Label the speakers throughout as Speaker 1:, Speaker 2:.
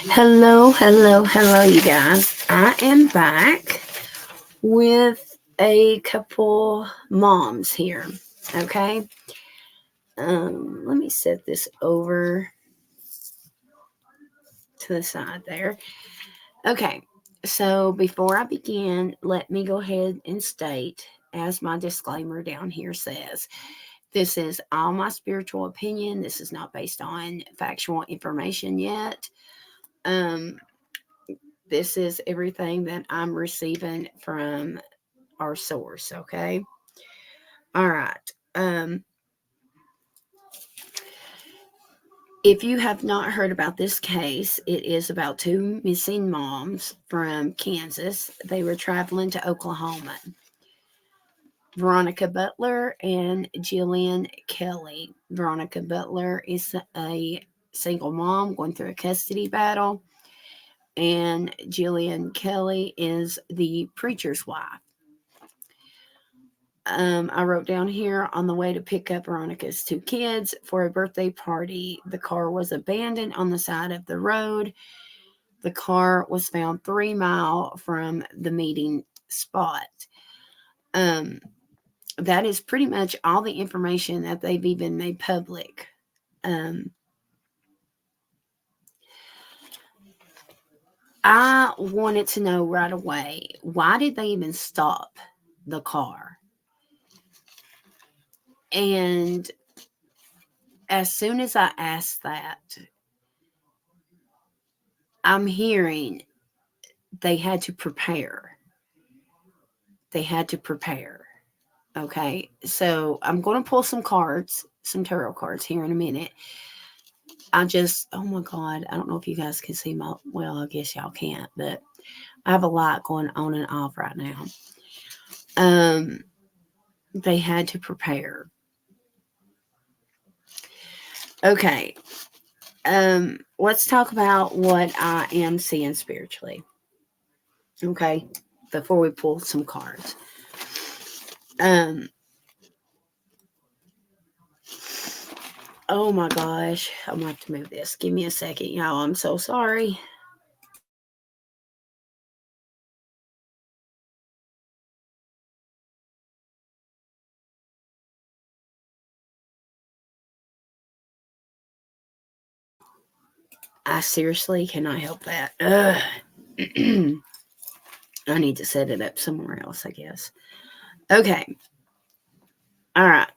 Speaker 1: Hello, you guys. I am back with a couple moms here. Okay. Let me set this over to the side there. Okay. So before I begin, let me go ahead and state, as my disclaimer down here says, this is all my spiritual opinion. This is not based on factual information yet. Um, this is everything that I'm receiving from our source, okay? All right. If you have not heard about this case, it is about two missing moms from Kansas. They were traveling to Oklahoma. Veronica Butler and Jillian Kelly. Veronica Butler is a single mom going through a custody battle, and Jillian Kelly is the preacher's wife. I wrote down here on the way to pick up Veronica's two kids for a birthday party. The car was abandoned on the side of the road. The car was found 3 miles from the meeting spot. That is pretty much all the information that they've even made public. I wanted to know right away, why did they even stop the car? And as soon as I asked that, I'm hearing they had to prepare. They had to prepare. Okay. So I'm going to pull some cards, some tarot cards here in a minute. Oh my God, I don't know if you guys can see well, I guess y'all can't, but I have a lot going on and off right now. They had to prepare. Okay. Let's talk about what I am seeing spiritually. Okay. Before we pull some cards. Oh my gosh. I'm gonna have to move this. Give me a second, y'all. I'm so sorry. I seriously cannot help that. I need to set it up somewhere else, I guess. Okay. All right.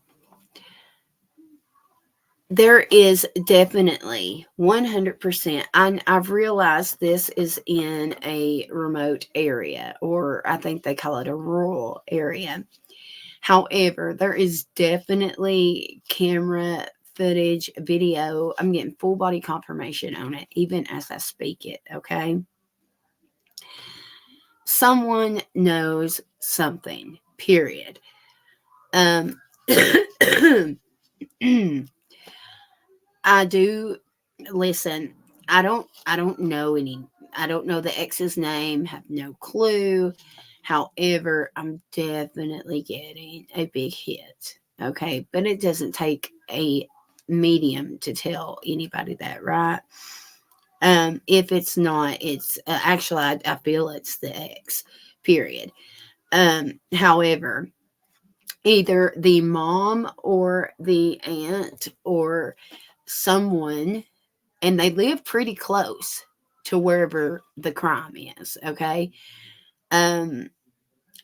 Speaker 1: There is definitely 100%. I've realized this is in a remote area, or I think they call it a rural area. However, there is definitely camera footage, video. I'm getting full body confirmation on it, even as I speak it. Okay. Someone knows something, period. I do listen. I don't know I don't know the ex's name, have no clue. However, I'm definitely getting a big hit. Okay, but it doesn't take a medium to tell anybody that, right? If it's not, it's actually I feel it's the ex. Period. However, either the mom or the aunt or someone, and they live pretty close to wherever the crime is. Okay. Um,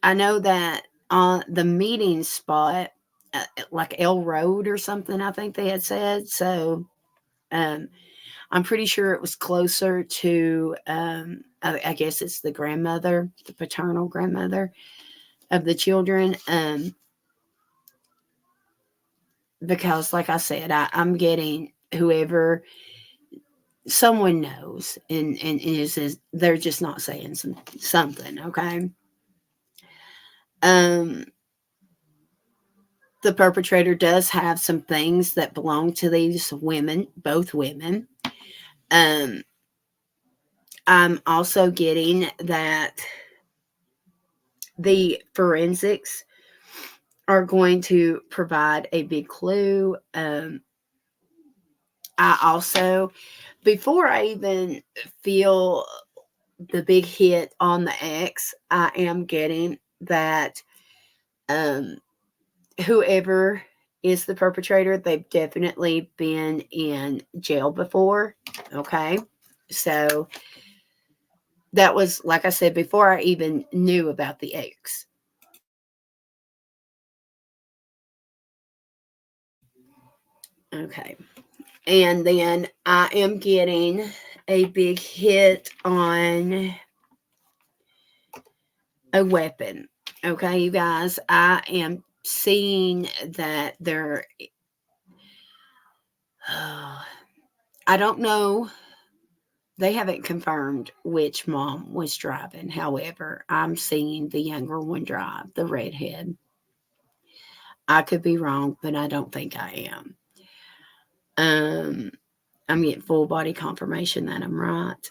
Speaker 1: I know that on the meeting spot, like L Road or something, I think they had said. So, um, I'm pretty sure it was closer to, I guess it's the grandmother, the paternal grandmother of the children. Because, like I said, I'm getting whoever someone knows, and is they're just not saying something. Okay. Um, the perpetrator does have some things that belong to these women, both women. Um, I'm also getting that the forensics are going to provide a big clue. I also, before I even feel the big hit on the X, I am getting that um, whoever is the perpetrator, they've definitely been in jail before. Okay. So that was, like I said, before I even knew about the X. Okay. And then I am getting a big hit on a weapon. Okay, you guys, I am seeing that there, I don't know, they haven't confirmed which mom was driving. However, I'm seeing the younger one drive, the redhead. I could be wrong, but I don't think I am. Um, I'm getting full body confirmation that I'm right.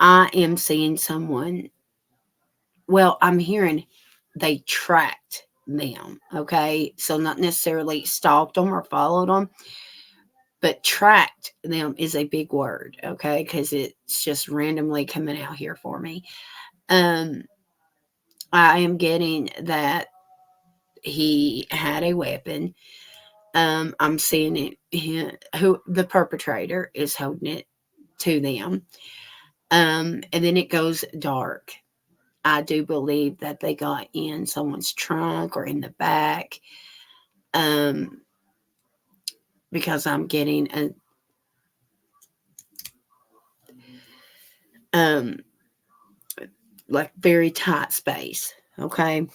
Speaker 1: I am seeing someone, well, I'm hearing they tracked them. Okay. So, not necessarily stalked them or followed them, but tracked them is a big word. Okay. Because it's just randomly coming out here for me. Um, I am getting that he had a weapon. I'm seeing who the perpetrator is holding it to them. And then it goes dark. I do believe that they got in someone's trunk or in the back, um, because I'm getting a um, like very tight space. Okay.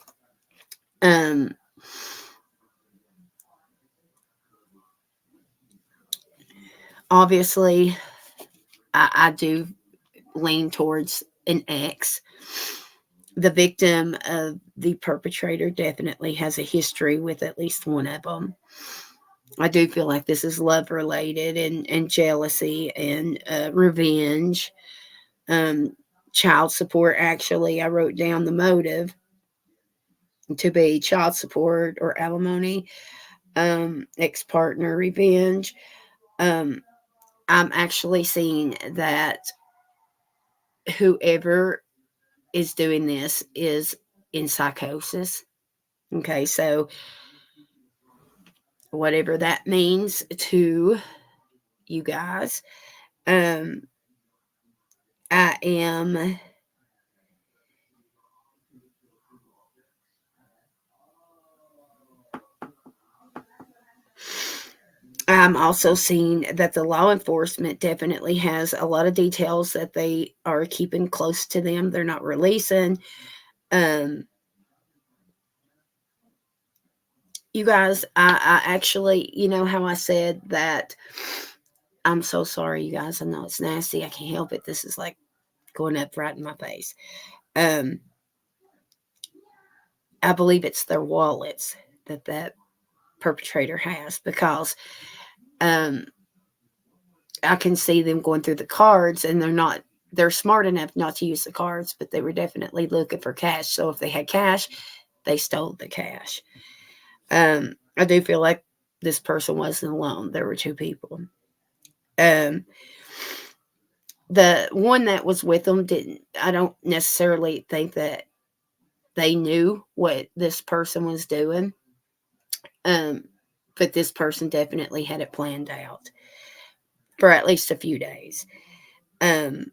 Speaker 1: Um, Obviously, I do lean towards an X. The victim of the perpetrator definitely has a history with at least one of them. I do feel like this is love related and jealousy and revenge, um, child support. Actually, I wrote down the motive to be child support or alimony, ex partner revenge. Um, I'm actually seeing that whoever is doing this is in psychosis. Okay, so whatever that means to you guys, um, I am. I'm also seeing that the law enforcement definitely has a lot of details that they are keeping close to them. They're not releasing. Um, you guys, I actually, you know how I said that I'm so sorry, you guys. I know it's nasty. I can't help it. This is like going up right in my face. Um, I believe it's their wallets that perpetrator has because um, I can see them going through the cards and they're smart enough not to use the cards, but they were definitely looking for cash. So if they had cash, they stole the cash. I do feel like this person wasn't alone. There were two people. Um, the one that was with them didn't, I don't necessarily think that they knew what this person was doing. Um, but this person definitely had it planned out for at least a few days. Um,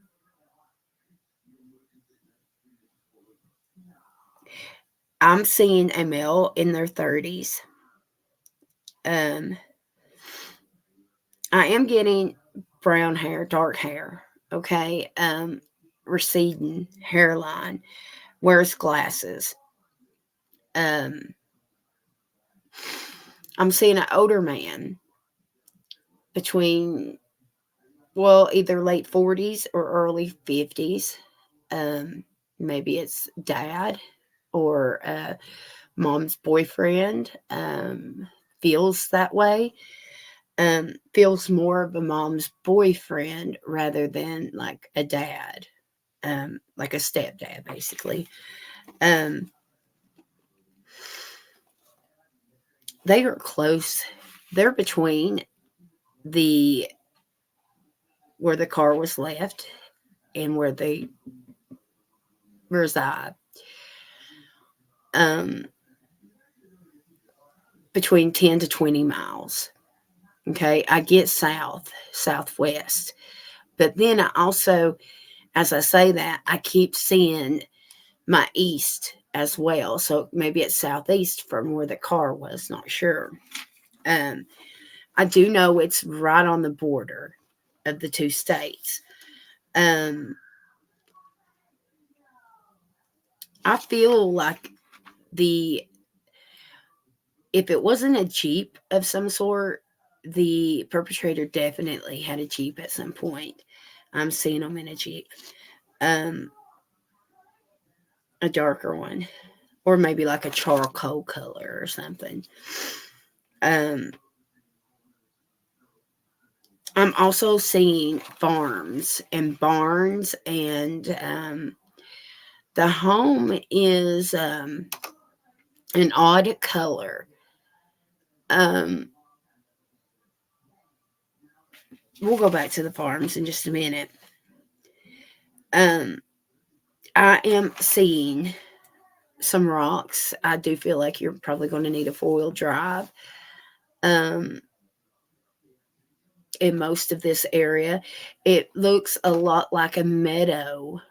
Speaker 1: I'm seeing a male in their 30s. Um, I am getting brown hair, dark hair, okay? Receding hairline, wears glasses. Um, I'm seeing an older man between, well, either late 40s or early 50s. Um, Maybe it's dad or mom's boyfriend. Feels that way. Feels more of a mom's boyfriend rather than like a dad, like a stepdad, basically. Um, they are close. They're between the where the car was left and where they reside. Um, between 10 to 20 miles. Okay, I get southwest. But then I also, as I say that, I keep seeing my east as well. So maybe it's southeast from where the car was, not sure. Um, I do know it's right on the border of the two states. Um, I feel like the if it wasn't a Jeep of some sort, the perpetrator definitely had a Jeep at some point. I'm seeing them in a Jeep, um, a darker one, or maybe like a charcoal color or something. Um, I'm also seeing farms and barns, and the home is an odd color. Um, we'll go back to the farms in just a minute. Um, I am seeing some rocks. I do feel like you're probably going to need a four-wheel drive um, in most of this area. It looks a lot like a meadow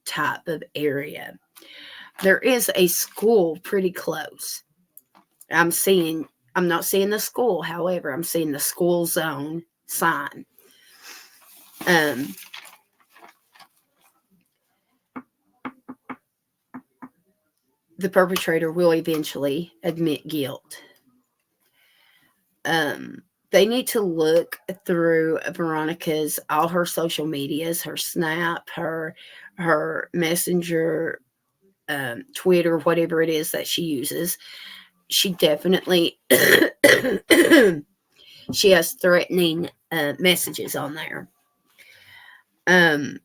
Speaker 1: type of area. There is a school pretty close. I'm seeing, I'm not seeing the school, however, I'm seeing the school zone sign. Um, the perpetrator will eventually admit guilt. Um, they need to look through Veronica's all her social medias, her Snap, her Messenger, Twitter, whatever it is that she uses. She definitely she has threatening messages on there. Um,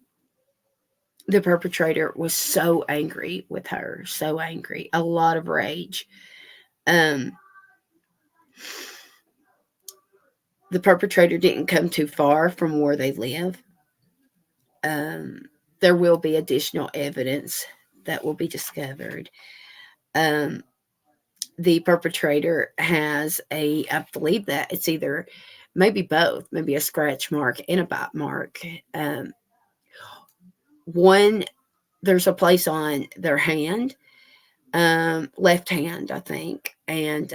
Speaker 1: the perpetrator was so angry with her, so angry, a lot of rage. Um, the perpetrator didn't come too far from where they live. Um, there will be additional evidence that will be discovered. Um, the perpetrator has I believe that it's either, maybe both, maybe a scratch mark and a bite mark. One, there's a place on their hand, left hand, I think, and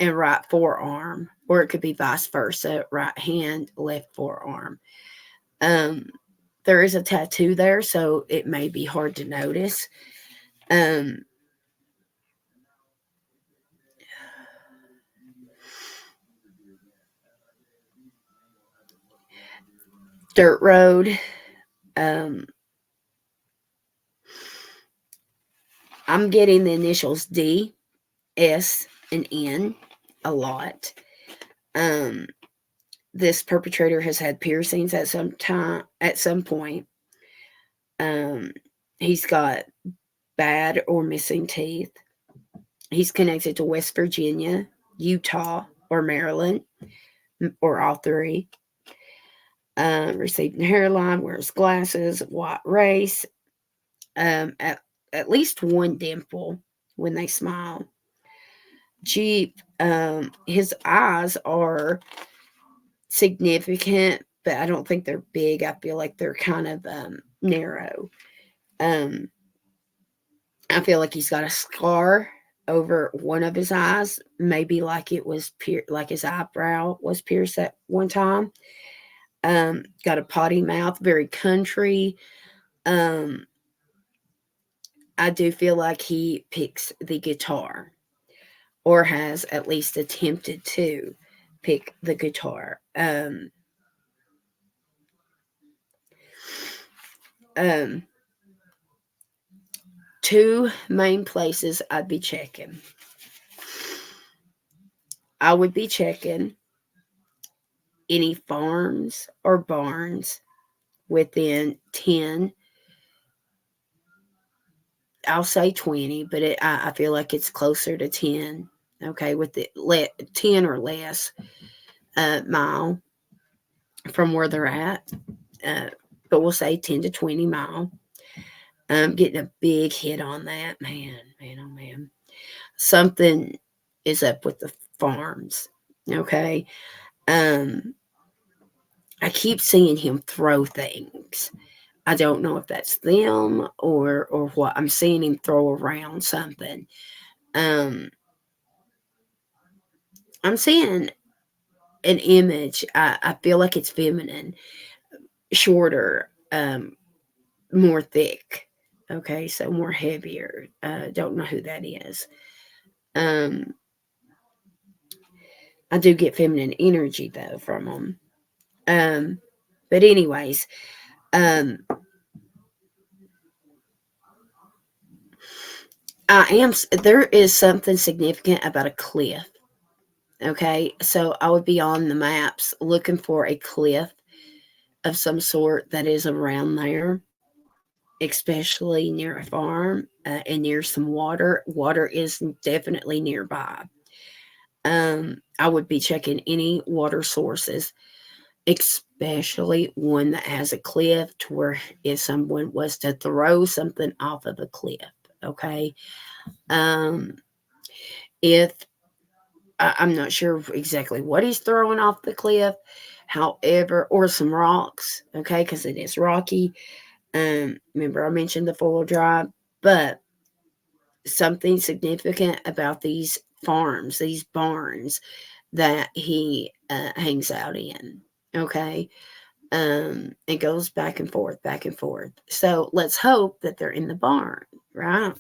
Speaker 1: right forearm, or it could be vice versa, right hand, left forearm. Um, there is a tattoo there, so it may be hard to notice. Um, dirt road. Um, I'm getting the initials D, S, and N a lot. Um, this perpetrator has had piercings at some time, at some point. Um, he's got bad or missing teeth. He's connected to West Virginia, Utah, or Maryland, or all three. Receiving hairline, wears glasses, white race, at least one dimple when they smile. Jeep, his eyes are significant, but I don't think they're big. I feel like they're kind of narrow. Um, I feel like he's got a scar over one of his eyes, maybe like it was like his eyebrow was pierced at one time. Got a potty mouth, very country. Um, I do feel like he picks the guitar, or has at least attempted to pick the guitar. Um, two main places I'd be checking. I would be checking any farms or barns within 10, I'll say 20, but I feel like it's closer to 10. Okay, with the 10 or less. mile from where they're at, uh, but we'll say 10 to 20 mile. Getting a big hit on that. Man, oh man. Something is up with the farms. Okay. Um, I keep seeing him throw things. I don't know if that's them or what. I'm seeing him throw around something. Um, I'm seeing an image. I feel like it's feminine, shorter, more thick. Okay, so more heavier. Don't know who that is. Um, I do get feminine energy though from them. Um, but anyways, um, I am. There is something significant about a cliff. Okay, so I would be on the maps looking for a cliff of some sort that is around there, especially near a farm and near some water. Water is definitely nearby. I would be checking any water sources, especially one that has a cliff to where if someone was to throw something off of a cliff, okay? Um, if I'm not sure exactly what he's throwing off the cliff, however, or some rocks, okay, because it is rocky. Remember I mentioned the 4-wheel drive, but something significant about these farms, these barns that he hangs out in, okay? It goes back and forth, back and forth. So let's hope that they're in the barn, right?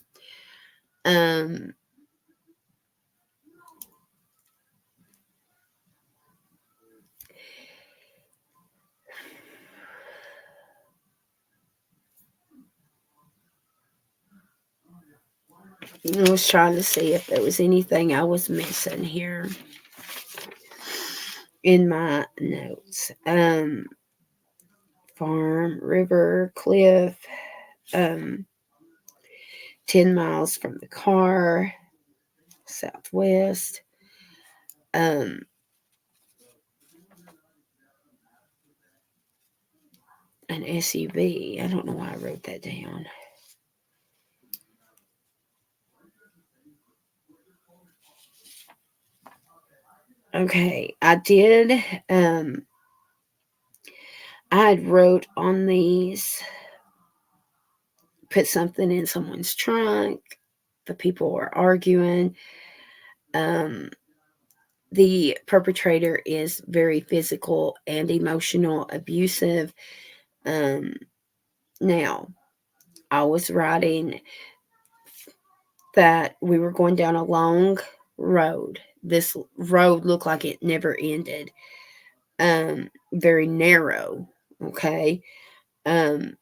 Speaker 1: Um, I was trying to see if there was anything I was missing here in my notes. Farm, river, cliff, um, 10 miles from the car, southwest. Um, an SUV. I don't know why I wrote that down. Okay, I did. I had wrote on these, put something in someone's trunk. The people were arguing. Um, the perpetrator is very physical and emotional, abusive. Um, now, I was writing that we were going down a long road. This road looked like it never ended. Very narrow. Okay. Um,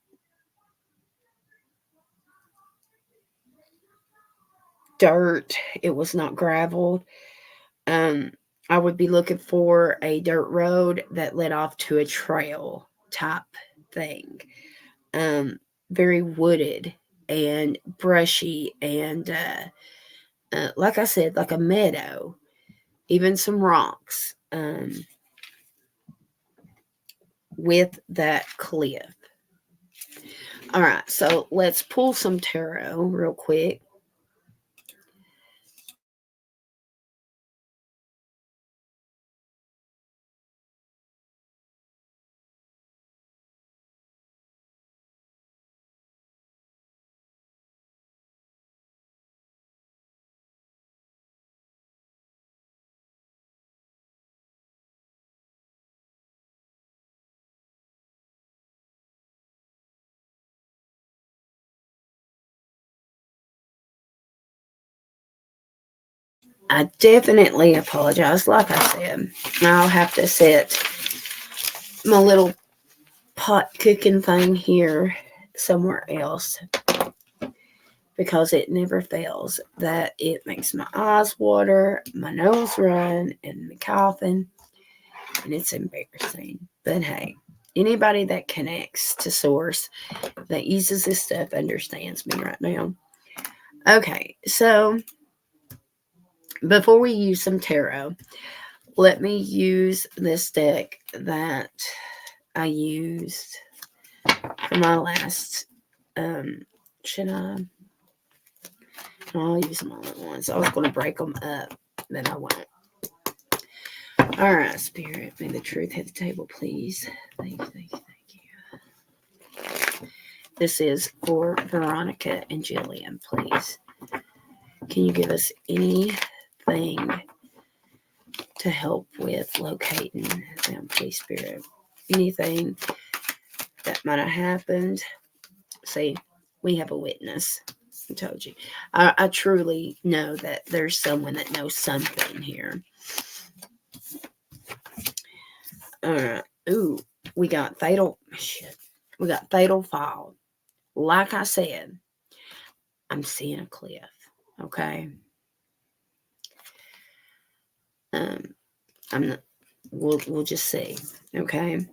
Speaker 1: dirt. It was not gravel. Um, I would be looking for a dirt road that led off to a trail type thing. Um, very wooded and brushy and like I said, like a meadow, even some rocks with that cliff. All right, so let's pull some tarot real quick. I definitely apologize. Like I said, I'll have to set my little pot cooking thing here somewhere else because it never fails that it makes my eyes water, my nose run, and me coughing, and it's embarrassing. But hey, anybody that connects to source that uses this stuff understands me right now. Okay, so before we use some tarot, Let me use this deck that I used for my last. Should I? I'll use them all at once. I was going to break them up, then I won't. All right, Spirit, may the truth hit the table, please. Thank you, thank you, thank you. This is for Veronica and Jillian, please. Can you give us anything to help with locating them, please, Spirit? Anything that might have happened? See, we have a witness. I told you. I truly know that there's someone that knows something here. All right. Ooh, we got fatal. Shit. We got fatal fall. Like I said, I'm seeing a cliff. Okay. I'm not. We'll just see. Okay.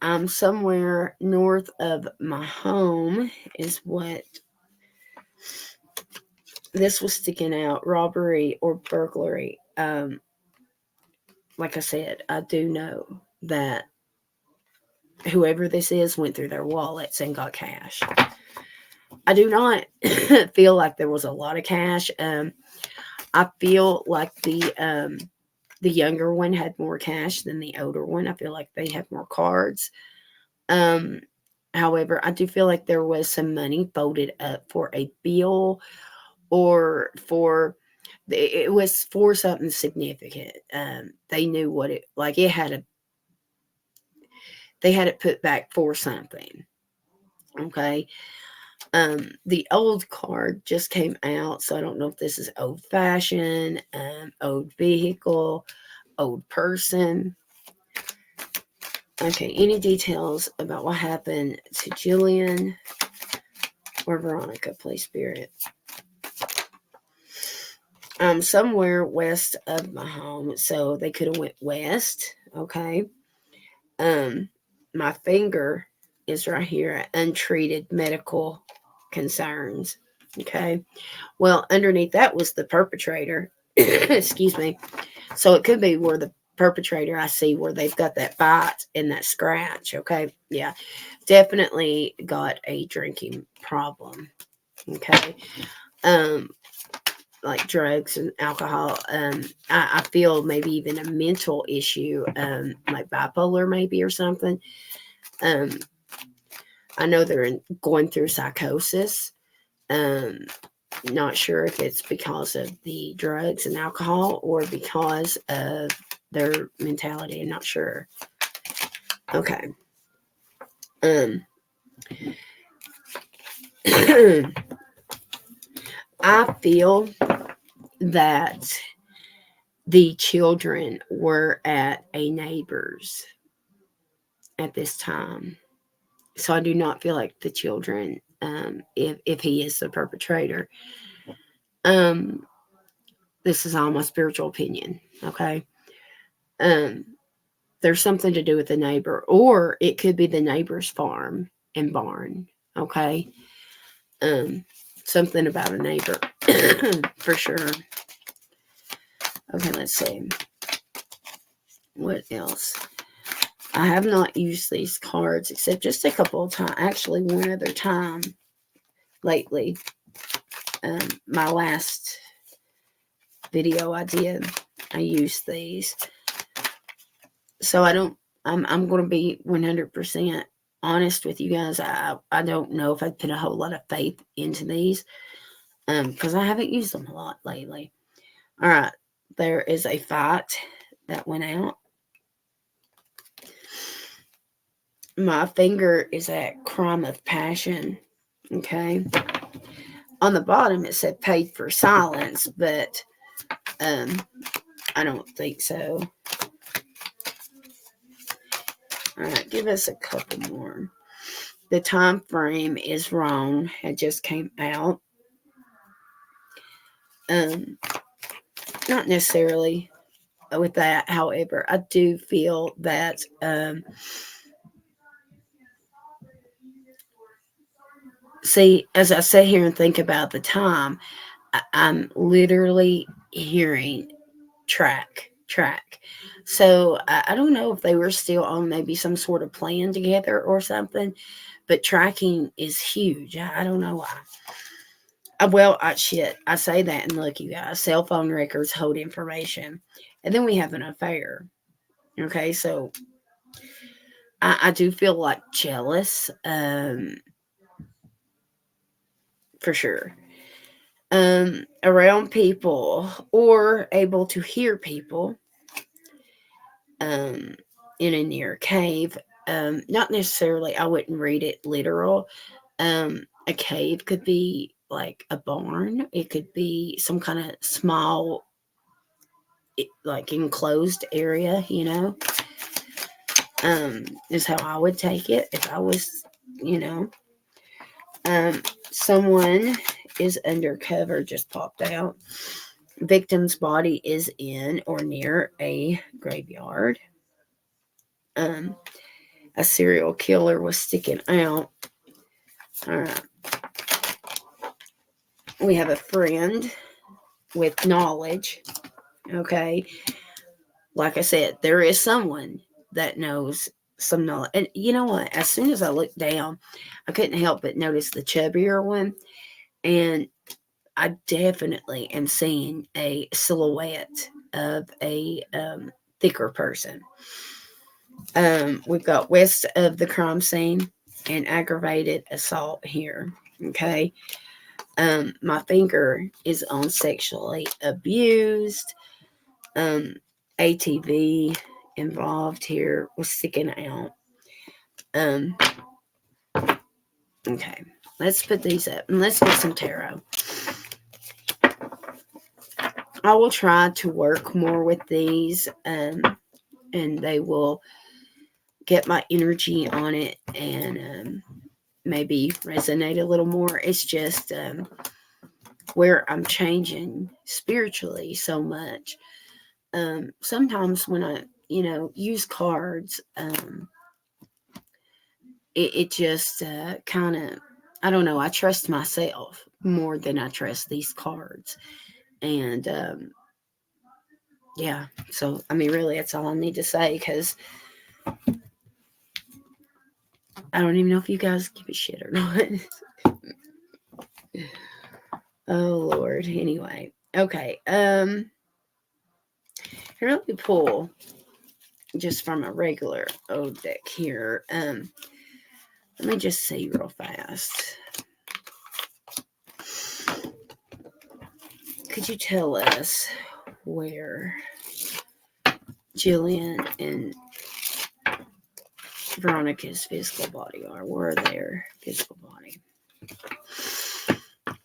Speaker 1: I'm somewhere north of my home is what this was sticking out. Robbery or burglary. Like I said, I do know that whoever this is went through their wallets and got cash. I do not feel like there was a lot of cash. I feel like the younger one had more cash than the older one. I feel like they had more cards. However, I do feel like there was some money folded up for a bill or for it was for something significant. They knew what it like. They had it put back for something. Okay. The old card just came out, so I don't know if this is old fashioned, old vehicle, old person. Okay, any details about what happened to Jillian or Veronica, please, Spirit? Somewhere west of my home, so they could have went west. Okay. My finger is right here at untreated medical concerns. Okay. Well, underneath that was the perpetrator. Excuse me. So it could be where the perpetrator I see where they've got that bite and that scratch. Okay. Yeah. Definitely got a drinking problem. Okay. Like drugs and alcohol. I feel maybe even a mental issue, like bipolar maybe or something. I know they're going through psychosis. Not sure if it's because of the drugs and alcohol or because of their mentality. I'm not sure. Okay. I feel that the children were at a neighbor's at this time. So I do not feel like the children, if he is the perpetrator, this is all my spiritual opinion. Okay. There's something to do with the neighbor, or it could be the neighbor's farm and barn. Okay. Something about a neighbor for sure. Okay, let's see. What else? I have not used these cards except just a couple of times. Actually, one other time lately. My last video I did, I used these. So I'm going to be 100% honest with you guys. I don't know if I put a whole lot of faith into these because I haven't used them a lot lately. All right. There is a fight that went out. My finger is at crime of passion. Okay. On the bottom, it said paid for silence, but I don't think so. All right, give us a couple more. The time frame is wrong. It just came out. Not necessarily with that. However, I do feel that see, as I sit here and think about the time, I'm literally hearing track. So I don't know if they were still on maybe some sort of plan together or something, but tracking is huge. I don't know why. Shit, I say that and look, you guys, cell phone records hold information. And then we have an affair. Okay, so I do feel like jealous, for sure. Around people or able to hear people um, in a near cave. Not necessarily, I wouldn't read it literal. A cave could be like a barn, it could be some kind of small, like enclosed area, is how I would take it if I was, you know. Someone is undercover, just popped out. Victim's body is in or near a graveyard. Um, a serial killer was sticking out. All right. We have a friend with knowledge. Okay. Like I said, there is someone that knows some knowledge. And you know what? As soon as I looked down, I couldn't help but notice the chubbier one. And I definitely am seeing a silhouette of a thicker person. We've got west of the crime scene and aggravated assault here. Okay. My finger is on sexually abused. ATV involved here was sticking out. Um, okay. Let's put these up and let's get some tarot. I will try to work more with these, and they will get my energy on it and maybe resonate a little more. It's just where I'm changing spiritually so much. Sometimes when I, use cards, it just kind of, I don't know, I trust myself more than I trust these cards. And yeah, so I mean, really, that's all I need to say because I don't even know if you guys give a shit or not. Oh Lord. Anyway, okay. Here, let me pull just from a regular old deck here. Let me just see real fast. Could you tell us where Jillian and Veronica's physical body are? Where are their physical body?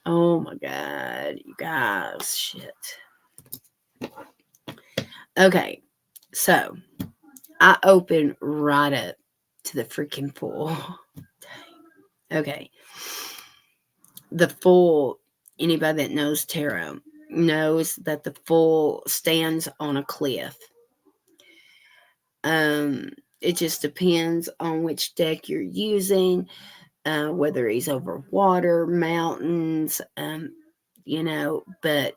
Speaker 1: Oh my God, you guys, shit. Okay, so I open right up to the freaking pool. Okay. The Fool, anybody that knows tarot knows that the Fool stands on a cliff. It just depends on which deck you're using, whether he's over water, mountains, but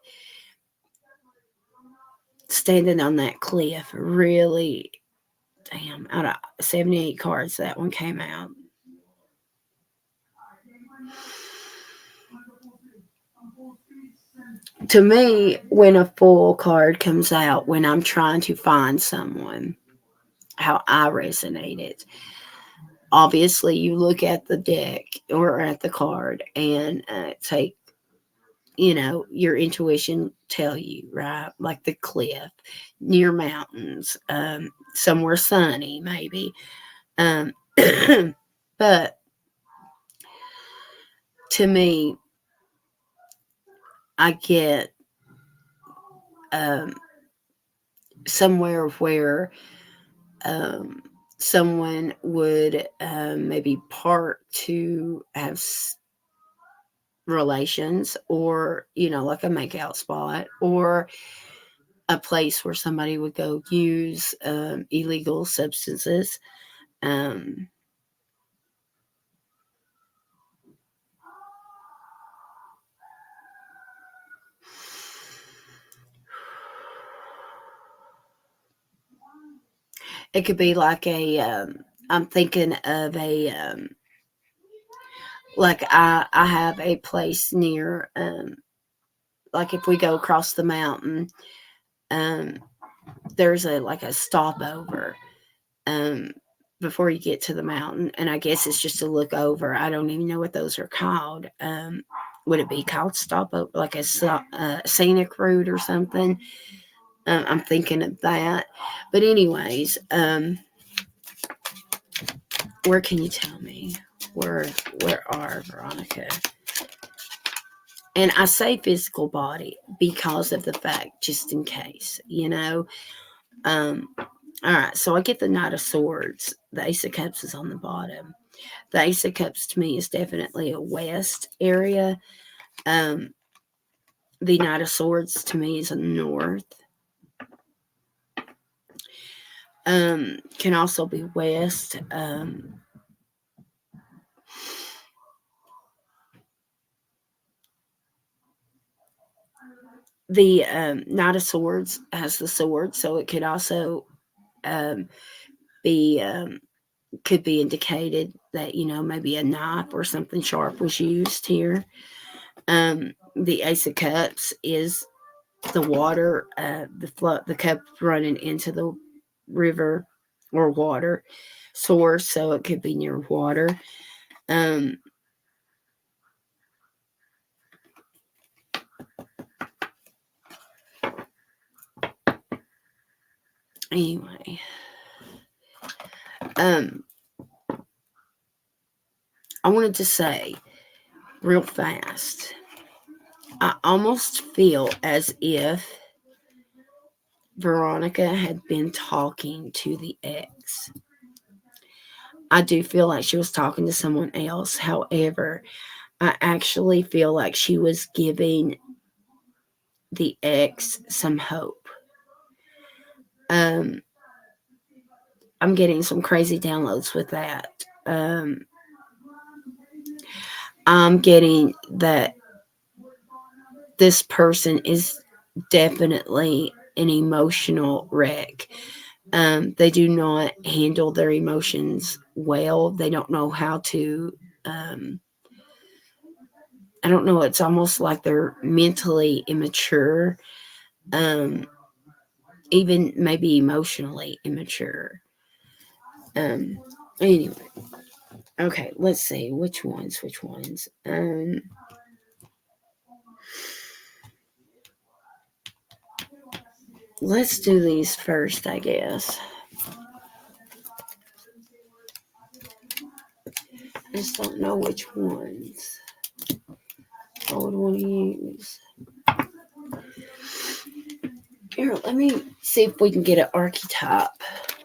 Speaker 1: standing on that cliff really, damn, out of 78 cards, that one came out. To me, when a Fool card comes out, when I'm trying to find someone, how I resonated. Obviously, you look at the deck or at the card and take, your intuition tell you, right? Like the cliff, near mountains, somewhere sunny, maybe. Um, but to me, I get um, somewhere where um, someone would maybe part to have relations, or like a makeout spot, or a place where somebody would go use illegal substances. um It could be like I'm thinking of like I have a place near, like if we go across the mountain, um, there's like a stopover, um, before you get to the mountain, and I guess it's just to look over. I don't even know what those are called. Would it be called stopover, like scenic route or something? I'm thinking of that. But anyways, where can you tell me where are Veronica? And I say physical body because of the fact, just in case, you know. Um, all right, so I get the Knight of Swords. The Ace of Cups is on the bottom. The Ace of Cups to me is definitely a west area. Um, the Knight of Swords to me is a north. Can also be west. The Knight of Swords has the sword, so it could also um, be could be indicated that, you know, maybe a knife or something sharp was used here. The Ace of Cups is the water, the cup running into the river or water source, so it could be near water. Um, anyway, um, I wanted to say real fast. I almost feel as if Veronica had been talking to the ex. I do feel like she was talking to someone else. However, I actually feel like she was giving the ex some hope. Um, I'm getting some crazy downloads with that. I'm getting that this person is definitely an emotional wreck. They do not handle their emotions well. They don't know how to. Um, I don't know. It's almost like they're mentally immature, um, even maybe emotionally immature. Um, anyway, okay. Let's see which ones. Which ones? Let's do these first, I guess. I just don't know which ones I would want to use. Here, let me see if we can get an archetype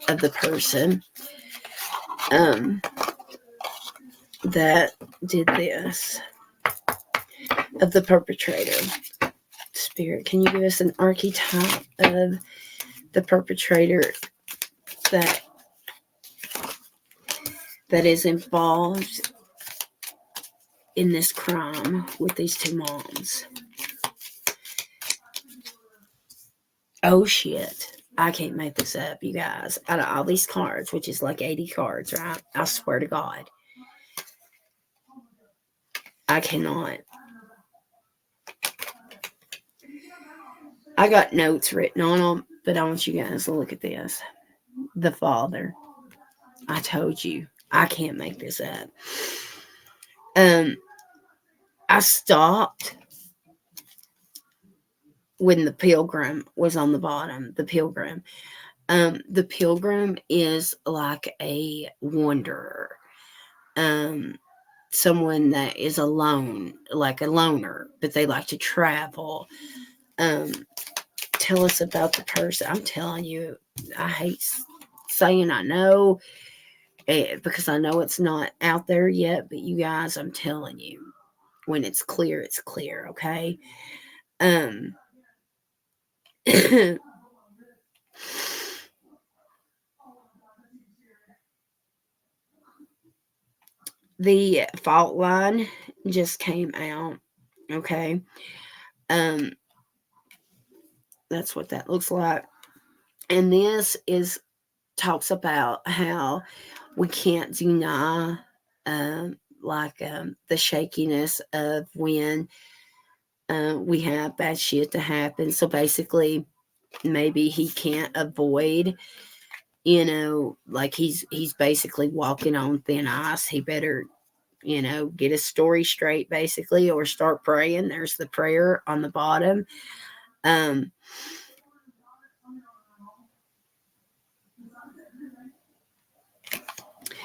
Speaker 1: of the person that did this, of the perpetrator. Spirit, can you give us an archetype of the perpetrator that is involved in this crime with these two moms? Oh shit. I can't make this up, you guys. Out of all these cards, which is like 80 cards, right? I swear to God. I cannot. I got notes written on them, but I want you guys to look at this. The father. I told you. I can't make this up. I stopped when the pilgrim was on the bottom. The pilgrim. The pilgrim is like a wanderer. Someone that is alone, like a loner, but they like to travel. Um, Tell us about the person. I'm telling you, I hate saying I know, because I know it's not out there yet, but you guys, I'm telling you, when it's clear, okay? Um, the fault line just came out, okay? Um, that's what that looks like. And this is talks about how we can't deny the shakiness of when we have bad shit to happen. So basically, maybe he can't avoid, like he's basically walking on thin ice. He better, get his story straight, basically, or start praying. There's the prayer on the bottom. Um,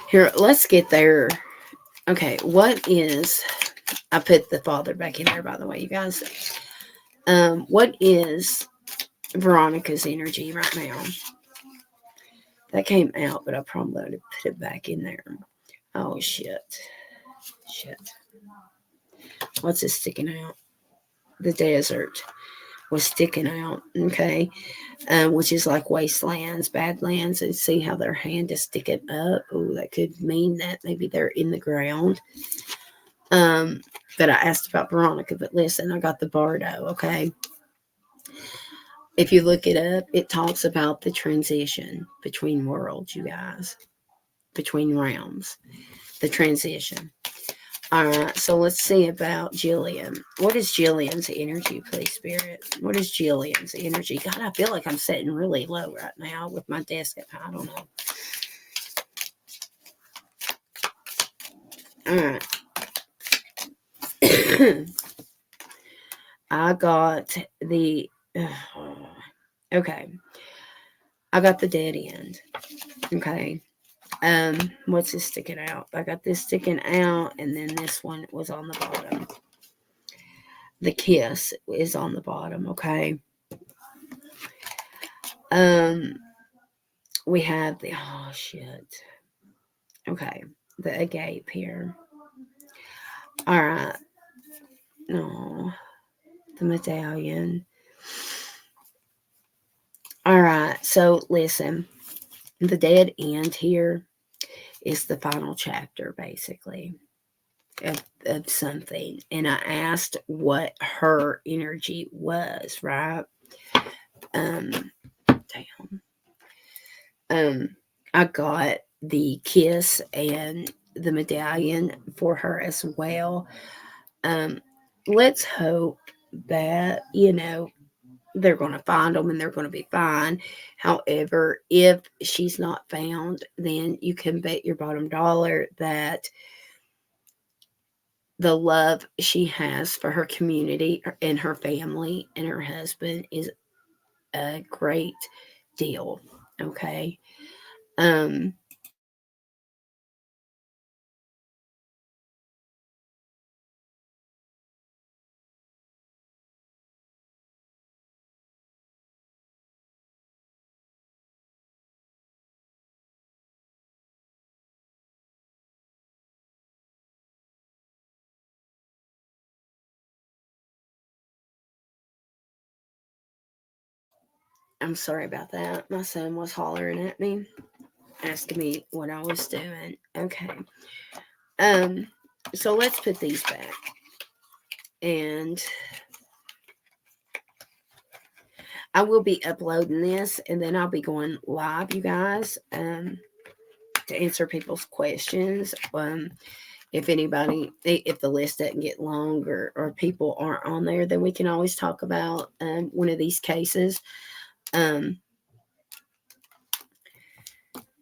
Speaker 1: Here, let's get there. Okay, what is? I put the father back in there, by the way, you guys. What is Veronica's energy right now? That came out, but I probably ought to put it back in there. Oh shit. What's it sticking out? The desert was sticking out. Okay. Which is like wastelands, badlands, and see how their hand is sticking up. Oh, that could mean that maybe they're in the ground. But I asked about Veronica, but listen, I got the Bardo, okay? If you look it up, it talks about the transition between worlds, you guys, between realms, the transition. All right, so let's see about Jillian. What is Jillian's energy, please, Spirit? What is Jillian's energy? God, I feel like I'm sitting really low right now with my desk up high. I don't know. All right. I got the. Okay. I got the dead end. Okay. What's this sticking out? I got this sticking out, and then this one was on the bottom. The kiss is on the bottom, okay? We have the oh shit. Okay, the agape here. All right. No, the medallion. All right. So listen, the dead end here is the final chapter, basically, of something. And I asked what her energy was, right? Damn. I got the kiss and the medallion for her as well. Let's hope that, they're going to find them and they're going to be fine. However, if she's not found, then you can bet your bottom dollar that the love she has for her community and her family and her husband is a great deal. Okay. Um, I'm sorry about that. My son was hollering at me, asking me what I was doing. Okay. Um, so let's put these back. And I will be uploading this and then I'll be going live, you guys, to answer people's questions. If anybody, if the list doesn't get long or people aren't on there, then we can always talk about one of these cases.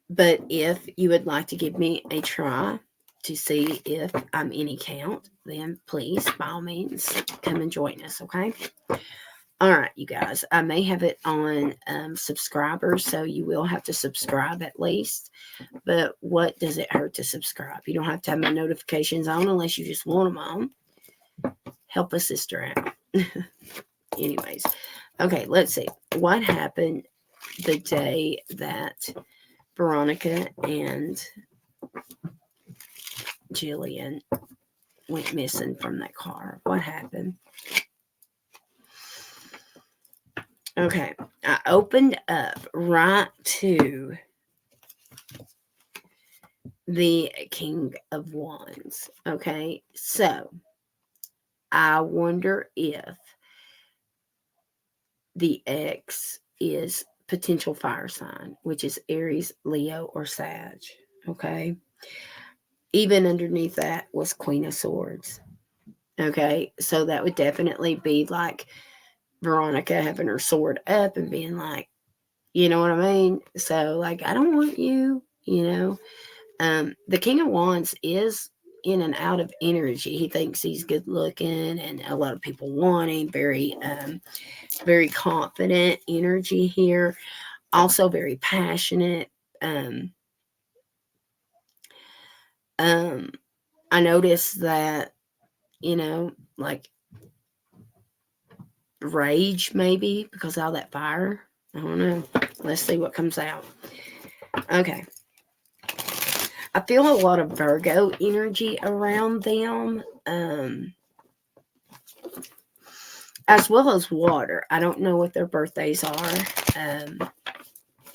Speaker 1: But if you would like to give me a try to see if I'm any count, then please, by all means, come and join us, okay? All right, you guys, I may have it on subscribers, so you will have to subscribe at least. But what does it hurt to subscribe? You don't have to have my notifications on unless you just want them on. Help a sister out. Anyways, okay, let's see. What happened the day that Veronica and Jillian went missing from that car? What happened? Okay, I opened up right to the King of Wands. Okay, so I wonder if the ex is potential fire sign, which is Aries, Leo, or Sag. Okay. Even underneath that was Queen of Swords. Okay. So that would definitely be like Veronica having her sword up and being like, you know what I mean? So, like, I don't want you, you know. The King of Wands is in and out of energy. He thinks he's good looking, and a lot of people want him. Very confident energy here. Also very passionate. Um, um, I noticed that, you know, like rage maybe because of all that fire. I don't know. Let's see what comes out. Okay. I feel a lot of Virgo energy around them, as well as water. I don't know what their birthdays are. I'm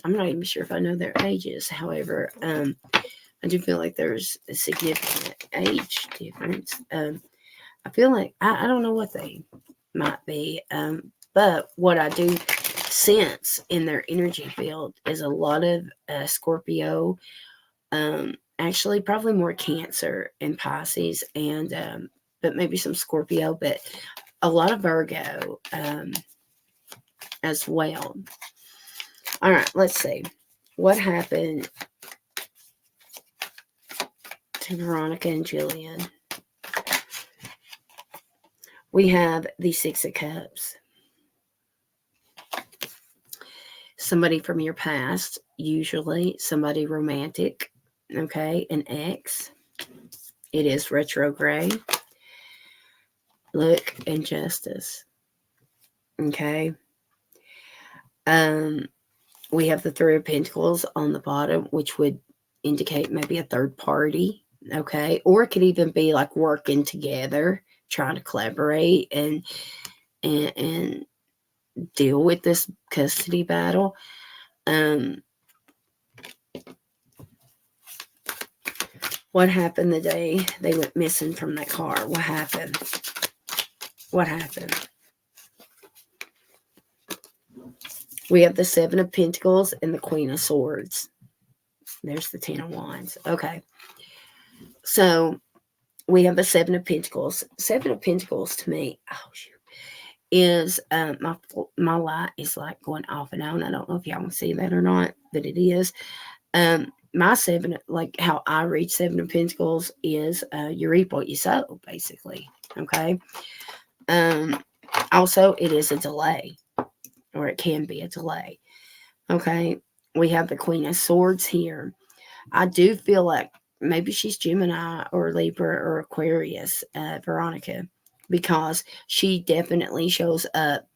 Speaker 1: not even sure if I know their ages. However, I do feel like there's a significant age difference. I feel like I don't know what they might be, but what I do sense in their energy field is a lot of Scorpio. Actually, probably more Cancer and Pisces, and but maybe some Scorpio, but a lot of Virgo as well. All right, let's see what happened to Veronica and Jillian. We have the Six of Cups. Somebody from your past, usually somebody romantic, okay, an ex. It is retrograde. Look, and Justice. Okay. We have the Three of Pentacles on the bottom, which would indicate maybe a third party. Okay. Or it could even be like working together, trying to collaborate and deal with this custody battle. What happened the day they went missing from that car? What happened? What happened? We have the Seven of Pentacles and the Queen of Swords. There's the Ten of Wands. Okay. So we have the Seven of Pentacles. Seven of Pentacles to me, oh shoot, is my light is like going off and on. I don't know if y'all can see that or not, but it is. My seven, like how I read Seven of Pentacles, is you reap what you sow, basically. Okay. Also, it is a delay, or it can be a delay. Okay. We have the Queen of Swords here. I do feel like maybe she's Gemini or Libra or Aquarius, Veronica, because she definitely shows up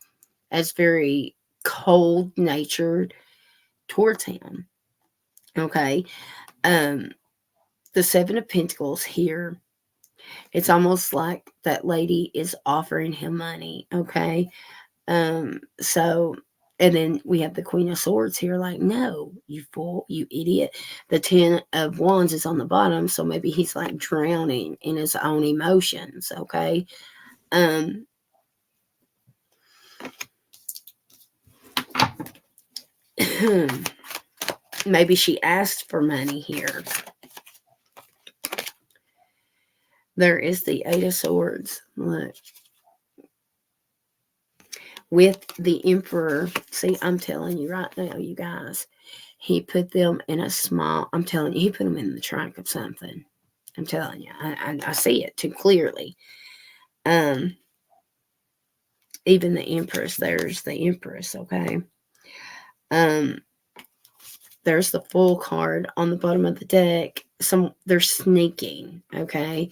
Speaker 1: as very cold natured towards him. Okay. The Seven of Pentacles here, it's almost like that lady is offering him money. Okay. So, and then we have the Queen of Swords here, like, no, you fool, you idiot. The Ten of Wands is on the bottom, so maybe he's like drowning in his own emotions. Okay. Maybe she asked for money here. There is the Eight of Swords. Look. With the Emperor, see, I'm telling you right now, you guys, he put them in a small, I'm telling you, he put them in the trunk of something. I'm telling you, I see it too clearly. Even the Empress, there's the Empress, okay? There's the Fool card on the bottom of the deck. They're sneaking, okay?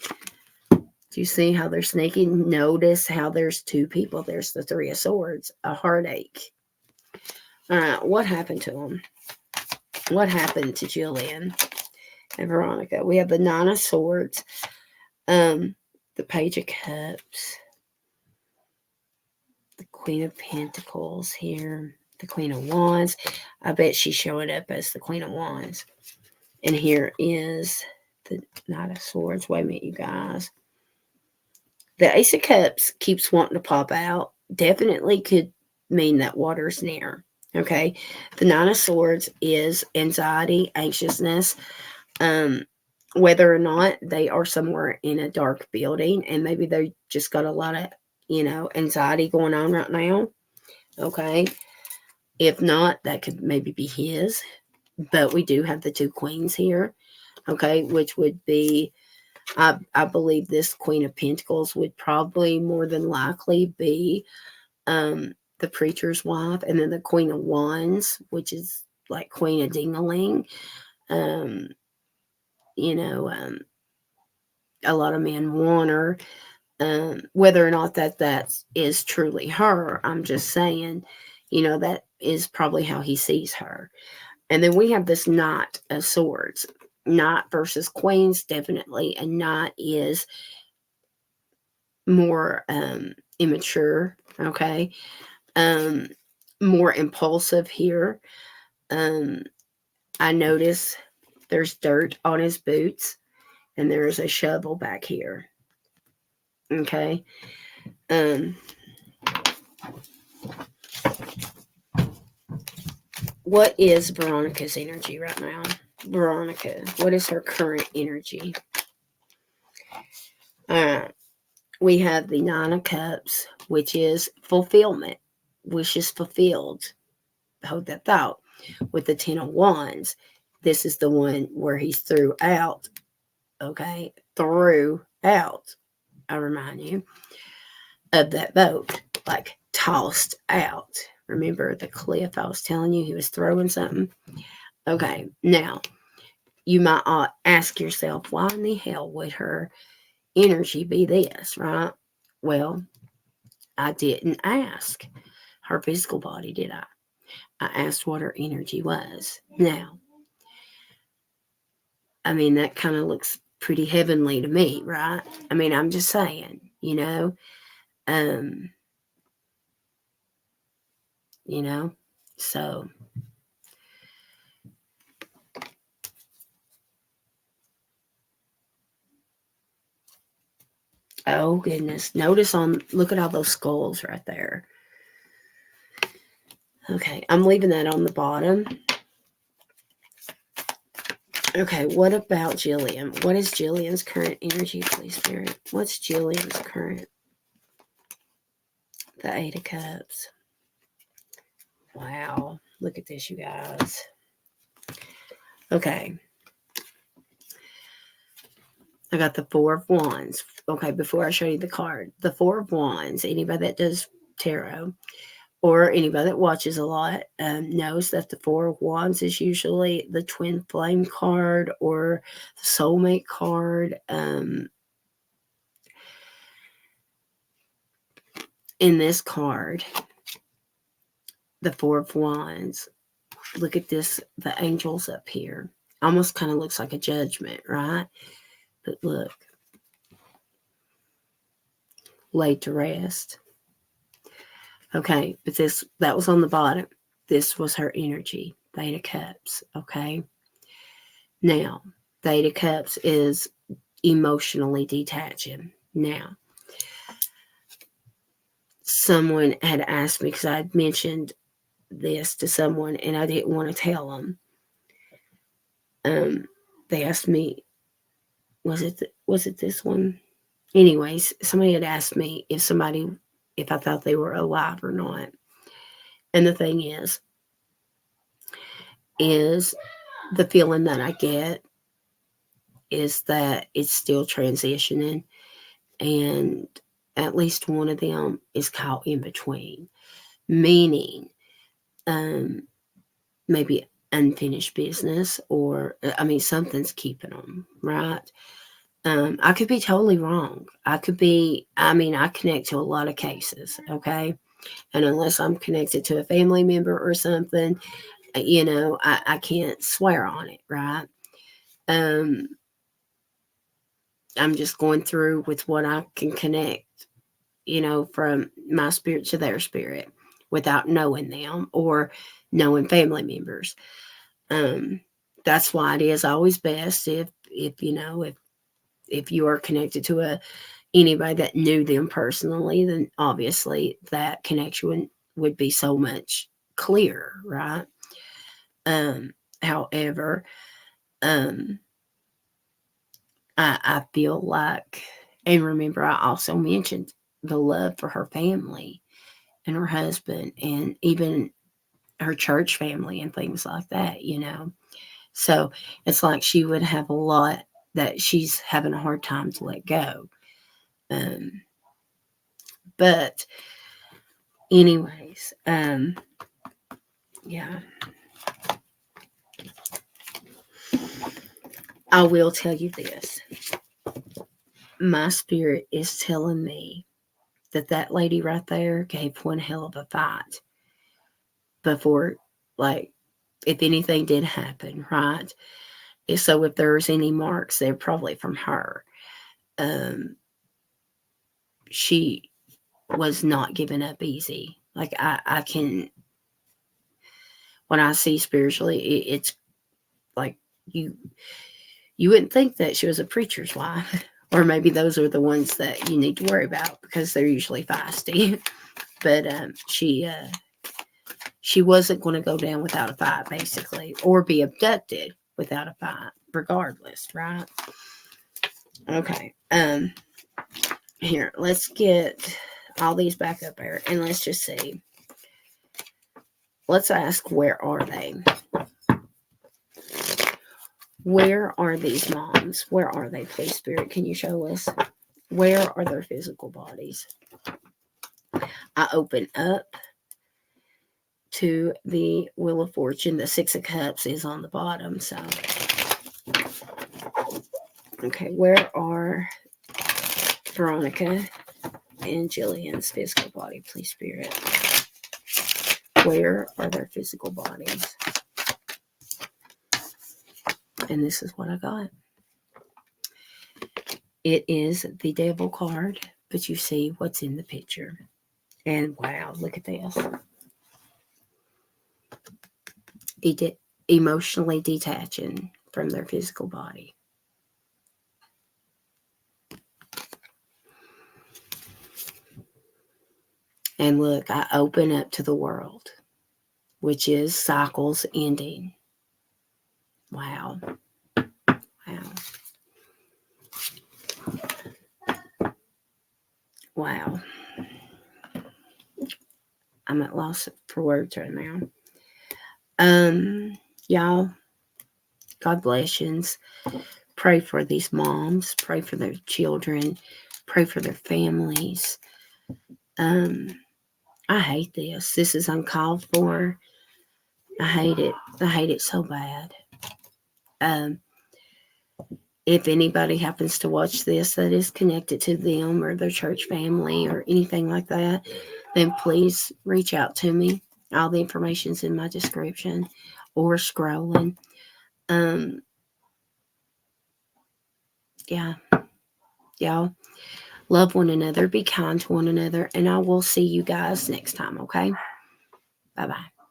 Speaker 1: Do you see how they're sneaking? Notice how there's two people. There's the Three of Swords, a heartache. All right, what happened to them? What happened to Jillian and Veronica? We have the Nine of Swords, the Page of Cups, the Queen of Pentacles here, the Queen of Wands. I bet she's showing up as the Queen of Wands. And here is the Knight of Swords. Wait a minute, you guys. The Ace of Cups keeps wanting to pop out. Definitely could mean that water's near. Okay. The Nine of Swords is anxiety, anxiousness, um, whether or not they are somewhere in a dark building and maybe they just got a lot of, anxiety going on right now. Okay. If not, that could maybe be his. But we do have the two queens here. Okay. Which would be, I believe this Queen of Pentacles would probably more than likely be the preacher's wife. And then the Queen of Wands, which is like Queen of Dingaling. Um, you know, um, a lot of men want her. Whether or not that is truly her, I'm just saying, that is probably how he sees her. And then we have this Knight of Swords. Knight versus Queens, definitely. A Knight is more immature, okay? Um, more impulsive here. Um, I notice there's dirt on his boots and there's a shovel back here. Okay. Um, what is Veronica's energy right now? Veronica, what is her current energy? All right. We have the Nine of Cups, which is fulfillment, wishes fulfilled. Hold that thought. With the Ten of Wands, this is the one where he's threw out, okay? Threw out, I remind you, of that boat, like tossed out. Remember the cliff I was telling you he was throwing something? Okay, now you might ask yourself, why in the hell would her energy be this, right? Well, I didn't ask her physical body, did I? I asked what her energy was. Now, I mean, that kind of looks pretty heavenly to me, right? I mean, I'm just saying, um, you know, so oh goodness. Look at all those skulls right there. Okay, I'm leaving that on the bottom. Okay, what about Jillian? What is Jillian's current energy, please, Spirit? What's Jillian's current? The Eight of Cups. Wow, look at this, you guys. Okay. I got the Four of Wands. Okay, before I show you the card, the Four of Wands, anybody that does tarot or anybody that watches a lot knows that the Four of Wands is usually the twin flame card or the soulmate card. In this card, the Four of Wands, look at this, the angels up here. Almost kind of looks like a judgment, right? But look, laid to rest. Okay, but that was on the bottom. This was her energy, Eight of Cups. Okay. Now, the Eight of Cups is emotionally detaching. Now, someone had asked me because I had mentioned this to someone and I didn't want to tell them. They asked me, was it this one? Anyways, somebody had asked me if I thought they were alive or not. And the thing is the feeling that I get is that it's still transitioning and at least one of them is caught in between, meaning maybe unfinished business or, I mean, something's keeping them, right? I could be totally wrong. I connect to a lot of cases, okay? And unless I'm connected to a family member or something, I can't swear on it, right? Um, I'm just going through with what I can connect, from my spirit to their spirit without knowing them or knowing family members. Um, that's why it is always best if you are connected to anybody that knew them personally, then obviously that connection would be so much clear, right? However, um, I feel like, and remember, I also mentioned the love for her family and her husband, and even her church family and things like that, you know. So it's like she would have a lot that she's having a hard time to let go. Um, but anyways, yeah, I will tell you this. My spirit is telling me that that lady right there gave one hell of a fight before, like, if anything did happen, right? So if there's any marks, they're probably from her. Um, she was not giving up easy. Like I can, when I see spiritually, it's like you you wouldn't think that she was a preacher's wife, or maybe those are the ones that you need to worry about because they're usually feisty. But she wasn't going to go down without a fight, basically, or be abducted without a fight, regardless, right? Okay. Here, let's get all these back up here, and let's just see. Let's ask, where are they? Where are these moms? Where are they, please, Spirit? Can you show us? Where are their physical bodies? I open up to the Wheel of Fortune. The Six of Cups is on the bottom. So, okay, where are Veronica and Jillian's physical body, please, Spirit? Where are their physical bodies? And this is what I got. It is the Devil card, but you see what's in the picture. And wow, look at this. Emotionally detaching from their physical body. And look, I open up to the world, which is cycles ending. Wow. Wow. Wow. I'm at loss for words right now. Y'all, God blessings. Pray for these moms. Pray for their children. Pray for their families. I hate this. This is uncalled for. I hate it. I hate it so bad. If anybody happens to watch this that is connected to them or their church family or anything like that, then please reach out to me. All the information's in my description or scrolling. Yeah. Y'all love one another, be kind to one another, and I will see you guys next time, okay? Bye-bye.